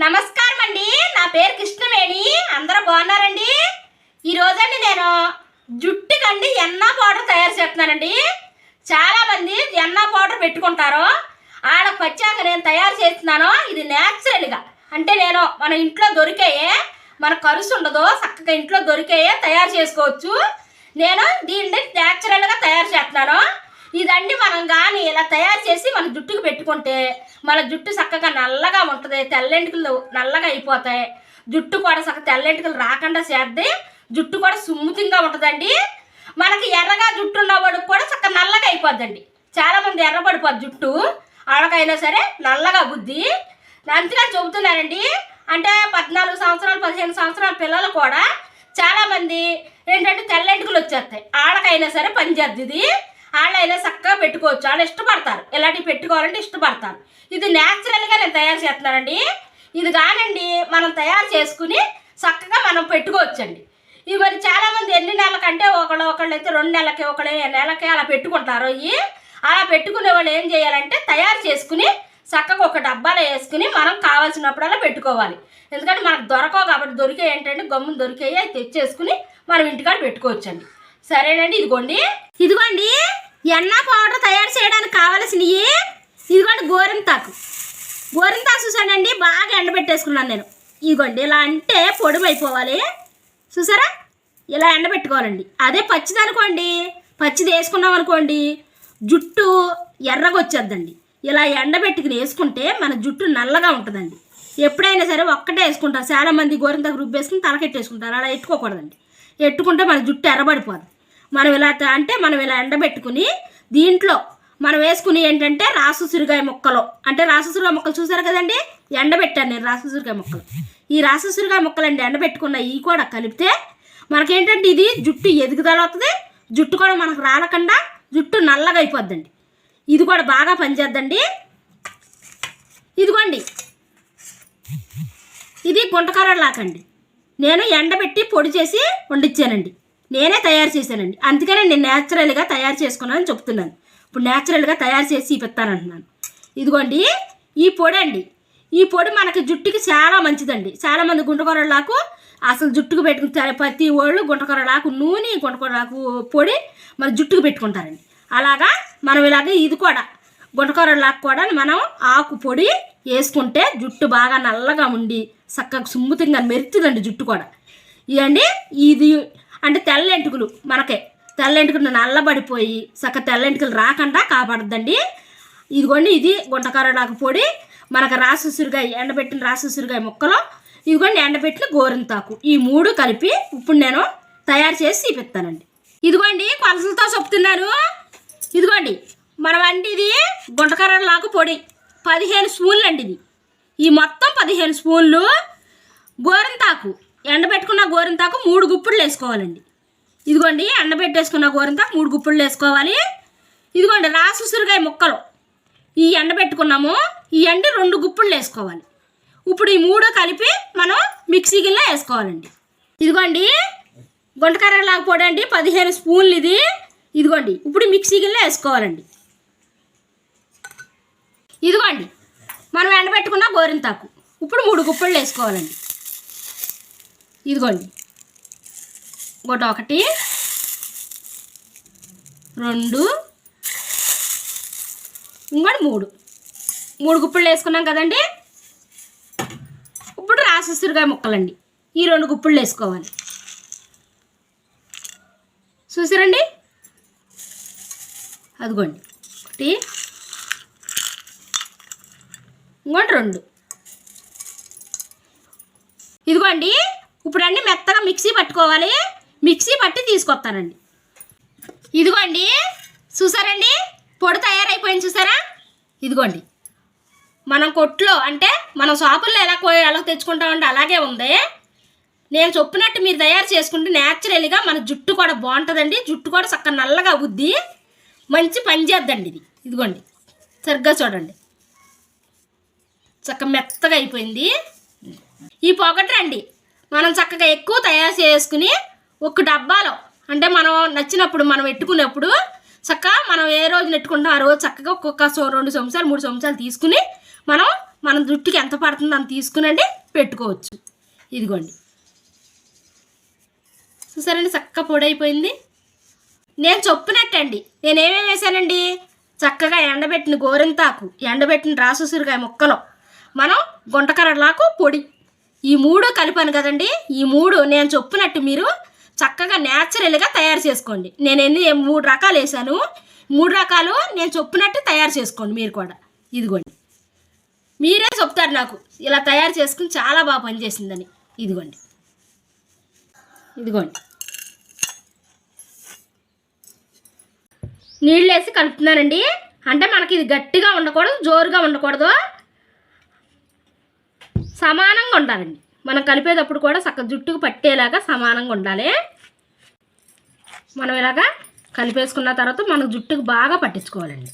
నమస్కారం అండి. నా పేరు కృష్ణవేణి. అందరూ బాగున్నారండి? ఈరోజండి నేను జుట్టుకండి ఎన్నా పౌడర్ తయారు చేస్తున్నానండి. చాలామంది ఎన్నా పౌడర్ పెట్టుకుంటారు. వాళ్ళకి వచ్చాక నేను తయారు చేస్తున్నాను. ఇది న్యాచురల్గా అంటే నేను మన ఇంట్లో దొరికేయే, మన ఖర్చు ఉండదు, చక్కగా ఇంట్లో దొరికేయే తయారు చేసుకోవచ్చు. నేను దీన్ని న్యాచురల్గా తయారు చేస్తున్నాను. ఇదండి మనం కానీ ఇలా తయారు చేసి మన జుట్టుకు పెట్టుకుంటే మన జుట్టు చక్కగా నల్లగా ఉంటుంది. తెల్లెంటుకలు నల్లగా అయిపోతాయి. జుట్టు కూడా చక్కగా తెల్లెంటుకలు రాకుండా చేద్ది. జుట్టు కూడా సుముతంగా ఉంటుందండి. మనకి ఎర్రగా జుట్టు ఉన్నవాడికి కూడా చక్కగా నల్లగా అయిపోద్దండి. చాలామంది ఎర్రబడిపోద్ది జుట్టు, వాళ్ళకైనా సరే నల్లగా బుద్ధి. అందుకని చెబుతున్నానండి. అంటే 14 సంవత్సరాలు 15 సంవత్సరాల పిల్లలు కూడా చాలామంది ఏంటంటే తెల్లెంటుకలు వచ్చేస్తాయి. వాళ్ళకైనా సరే పనిచేద్ది ఇది. వాళ్ళైనా చక్కగా పెట్టుకోవచ్చు. వాళ్ళు ఇష్టపడతారు, ఇలాంటివి పెట్టుకోవాలంటే ఇష్టపడతారు. ఇది న్యాచురల్గా నేను తయారు చేస్తున్నానండి. ఇది కానండి మనం తయారు చేసుకుని చక్కగా మనం పెట్టుకోవచ్చండి. ఇవి మరి చాలామంది ఎన్ని నెలలకంటే ఒకళ్ళు అయితే 2 నెలలకి, ఒకళ్ళు నెలకి అలా పెట్టుకుంటారు. ఇవి అలా పెట్టుకునే వాళ్ళు ఏం చేయాలంటే తయారు చేసుకుని చక్కగా ఒక డబ్బాలో వేసుకుని మనం కావాల్సినప్పుడల్లా పెట్టుకోవాలి. ఎందుకంటే మనకు దొరకవు కాబట్టి, దొరికే ఏంటంటే గమ్మును దొరికేవి అవి తెచ్చేసుకుని మనం ఇంటికాడ పెట్టుకోవచ్చండి. సరేనండి. ఇదిగోండి ఎన్నా పౌడర్ తయారు చేయడానికి కావాల్సినవి. ఇదిగోండి గోరింతాకు చూసానండి. బాగా ఎండబెట్టేసుకున్నాను నేను. ఇదిగోండి ఇలా అంటే పొడి అయిపోవాలి. చూసారా, ఇలా ఎండబెట్టుకోవాలండి. అదే పచ్చిదనుకోండి, పచ్చిది వేసుకున్నాం అనుకోండి జుట్టు ఎర్రగా వచ్చేద్దండి. ఇలా ఎండబెట్టుకుని వేసుకుంటే మన జుట్టు నల్లగా ఉంటుందండి. ఎప్పుడైనా సరే ఒక్కటే వేసుకుంటారు. చాలామంది గోరింతాకు రుబ్బేసుకుని తలకెట్టేసుకుంటారు. అలా ఎట్టుకోకూడదండి. ఎట్టుకుంటే మన జుట్టు ఎర్రబడిపోదు. మనం ఇలా ఎండబెట్టుకుని దీంట్లో మనం వేసుకుని ఏంటంటే రాసుసురికాయ ముక్కలు, అంటే రాసుసురికాయ ముక్కలు చూసారు కదండి, ఎండబెట్టాను నేను రాసుసురికాయ ముక్కలు. ఈ రాసుసురికాయ ముక్కలండి ఎండబెట్టుకున్న ఇవి కూడా కలిపితే మనకేంటంటే ఇది జుట్టు ఎదుగుదల అవుతుంది. జుట్టు కూడా మనకు రాలకుండా జుట్టు నల్లగా అయిపోద్దండి. ఇది కూడా బాగా పనిచేద్దండి. ఇదిగోండి ఇది గుంటకర్రలాకండి. నేను ఎండబెట్టి పొడి చేసి వండించానండి. నేనే తయారు చేశానండి. అందుకనే నేను న్యాచురల్గా తయారు చేసుకున్నానని చెప్తున్నాను. ఇప్పుడు న్యాచురల్గా తయారు చేసి చూపిస్తానంటున్నాను. ఇదిగోండి ఈ పొడి అండి. ఈ పొడి మనకి జుట్టుకి చాలా మంచిదండి. చాలామంది గుంటకూరలాకు అసలు జుట్టుకు పెట్టుకుంటారు. ప్రతి వాళ్ళు గుంటకూరలాకు నూనె, గుంటకూరలాకు పొడి మన జుట్టుకు పెట్టుకుంటారండి. అలాగా మనం ఇది కూడా గుంటకూరలాకు కూడా మనం ఆకు పొడి వేసుకుంటే జుట్టు బాగా నల్లగా ఉండి చక్కగా సుమ్ముతంగా మెరుతుందండి జుట్టు కూడా. ఇదండి ఇది అంటే తెల్లెంటుకలు తెల్లెంటుకలు నల్లబడిపోయి చక్కగా తెల్లెంటుకలు రాకుండా కాపాడుద్దండి. ఇదిగోండి ఇది గుంటకర్రలాకు పొడి, మనకు రాసుసురికాయ ఎండబెట్టిన రాసుసురికాయ ముక్కలు, ఇదిగోండి ఎండబెట్టిన గోరింతాకు, ఈ 3 కలిపి ఇప్పుడు నేను తయారు చేసి చూపిస్తానండి. ఇదిగోండి కొలతలతో చెప్తున్నాను. ఇదిగోండి మనం అంటే ఇది గుంటకర్రలాకు పొడి 15 స్పూన్లు అండి. ఇది ఈ మొత్తం 15 స్పూన్లు. గోరింతాకు ఎండబెట్టుకున్న గోరింతాకు 3 గుప్పుళ్ళు వేసుకోవాలండి. ఇదిగోండి ఎండబెట్టేసుకున్న గోరింతాకు 3 గుప్పుళ్ళు వేసుకోవాలి. ఇదిగోండి రాసుసురికాయ ముక్కలు ఈ ఎండబెట్టుకున్నాము, ఈ 2 గుప్పుళ్ళు వేసుకోవాలి. ఇప్పుడు ఈ 3 కలిపి మనం మిక్సీ గిన్నెలో వేసుకోవాలండి. ఇదిగోండి గుంటకర్రలాకు పొడి అండి 15 స్పూన్లు ఇది. ఇదిగోండి ఇప్పుడు మిక్సీ గిన్నెలో వేసుకోవాలండి. ఇదిగోండి మనం ఎండబెట్టుకున్న గోరింతాకు ఇప్పుడు 3 గుప్పళ్ళు వేసుకోవాలండి. ఇదిగోండి ఒకటి 2 ఇంకోటి 3 గుప్పళ్ళు వేసుకున్నాం కదండి. ఇప్పుడు రాసుసురికాయ ముక్కలండి ఈ 2 గుప్పళ్ళు వేసుకోవాలి. చూసారండి, అదిగోండి 1 ఇంకోటి 2. ఇదిగోండి ఇప్పుడు అన్నీ మెత్తగా మిక్సీ పట్టుకోవాలి. మిక్సీ పట్టి తీసుకొస్తానండి. ఇదిగోండి చూసారండి పొడి తయారైపోయింది చూసారా. ఇదిగోండి మనం కొట్లో అంటే మనం షాపుల్లో ఎలా తెచ్చుకుంటామంటే అలాగే ఉంది. నేను చెప్పినట్టు మీరు తయారు చేసుకుంటే న్యాచురల్గా మన జుట్టు కూడా బాగుంటుందండి. జుట్టు కూడా చక్కగా నల్లగా అవుద్ది, మంచి పని చేద్దండి ఇది. ఇదిగోండి సరిగ్గా చూడండి చక్కగా మెత్తగా అయిపోయింది. ఈ పొగట్రండి మనం చక్కగా ఎక్కువ తయారు చేసుకుని ఒక డబ్బాలో అంటే మనం నచ్చినప్పుడు మనం పెట్టుకునేప్పుడు చక్కగా మనం ఏ రోజు నెట్టుకుంటాం ఆ రోజు చక్కగా ఒక్కొక్క 2 చెంచాలు 3 చెంచాలు తీసుకుని మనం మనం జుట్టుకి ఎంత పడుతుందో అంత తీసుకునండి పెట్టుకోవచ్చు. ఇదిగోండి చూసారండి చక్కగా పొడి అయిపోయింది. నేను చెప్పినట్టండి నేనేమేమి వేసానండి, చక్కగా ఎండబెట్టిన గోరింతాకు, ఎండబెట్టిన రాసుసిరికాయ ముక్కలు, మనం గుంటకరలాకు పొడి, ఈ 3 కలిపాను కదండి. ఈ 3 నేను చెప్పినట్టు మీరు చక్కగా న్యాచురల్గా తయారు చేసుకోండి. నేను 3 రకాలు వేసాను, 3 రకాలు నేను చెప్పినట్టు తయారు చేసుకోండి మీరు కూడా. ఇదిగోండి మీరే చెప్తారు నాకు ఇలా తయారు చేసుకుని చాలా బాగా పనిచేసిందని. ఇదిగోండి నీళ్ళు వేసి కలుపుతున్నానండి. అంటే మనకి ఇది గట్టిగా ఉండకూడదు, జోరుగా ఉండకూడదు, సమానంగా ఉండాలండి. మనం కలిపేటప్పుడు కూడా చక్కగా జుట్టుకు పట్టేలాగా సమానంగా ఉండాలి. మనం ఇలాగా కలిపేసుకున్న తర్వాత మనం జుట్టుకు బాగా పట్టించుకోవాలండి.